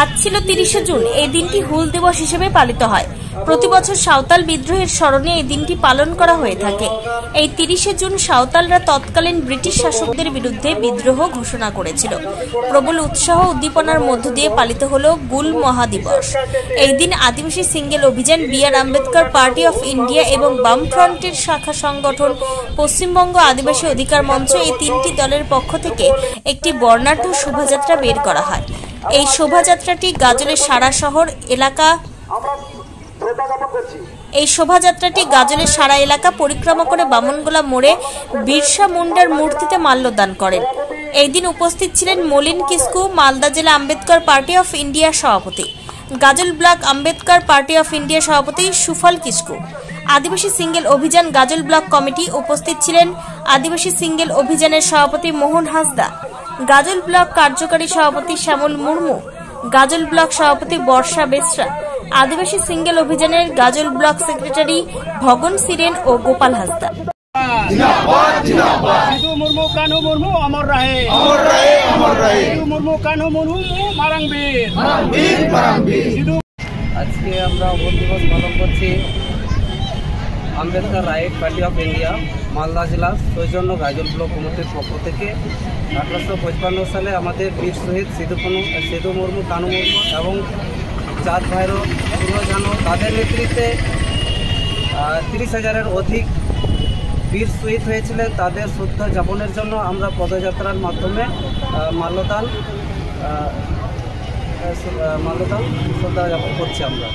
আজ ছিল 30শে জুন। এই দিনটি হুল দিবস হিসেবে পালিত হয়। প্রতি বছর সাঁওতাল বিদ্রোহের স্মরণে এই দিনটি পালন করা হয়ে থাকে। এই 30শে জুন সাঁওতালরা তৎকালীন ব্রিটিশ শাসকদের বিরুদ্ধে বিদ্রোহ ঘোষণা করেছিল। প্রবল উৎসাহ উদ্দীপনার মধ্য দিয়ে পালিত হল গুল মহাদিবস। এই দিন আদিবাসী সিঙ্গেল অভিযান, B.R.. Ambedkar party of India এবং বামফ্রন্টের শাখা সংগঠন পশ্চিমবঙ্গ আদিবাসী অধিকার মঞ্চ, এই তিনটি দলের পক্ষ থেকে একটি বর্ণাঢ্য শোভাযাত্রা বের করা হয়। এই শোভাযাত্রাটি গাজলের সারা এলাকা পরিক্রমা করে বামনগোলা মোড়ে বিরসা মুন্ডার মূর্তিতে মাল্যদান করেন। এই দিন উপস্থিত ছিলেন মলিন কিস্কু, মালদা জেলা আম্বেদকর পার্টি অফ ইন্ডিয়া সভাপতি, Gajol block Ambedkar party of India সভাপতি সুফল কিস্কু, আদিবাসী সিঙ্গেল অভিযান গাজল ব্লক কমিটি। উপস্থিত ছিলেন আদিবাসী সিঙ্গেল অভিযানের সভাপতি মোহন হাসদা, গাজল ব্লক কার্যকারী সভাপতি শ্যামল মুর্মু, গাজল ব্লক সভাপতি বর্ষা বেসরা, আদিবাসী সিঙ্গেল অভিযানের গাজল ব্লক সেক্রেটারি ভগন সিরেন ও গোপাল হাসদা। আজকে আমরা হুল দিবস পালন করছি Ambedkar right party of India Malda জেলা সৌজন্য গাজল ব্লক কমিটির পক্ষ থেকে 1855 সালে আমাদের বীর শহীদ সিধু মুর্মু, কানু মুর্মু এবং চাঁদ ভাইরো সুরজানো তাদের নেতৃত্বে 30,000-এর অধিক বীর শহীদ হয়েছিলেন। তাদের শ্রদ্ধা যাপনের জন্য আমরা পদযাত্রার মাধ্যমে মাল্যদান শ্রদ্ধা যাপন করছি আমরা।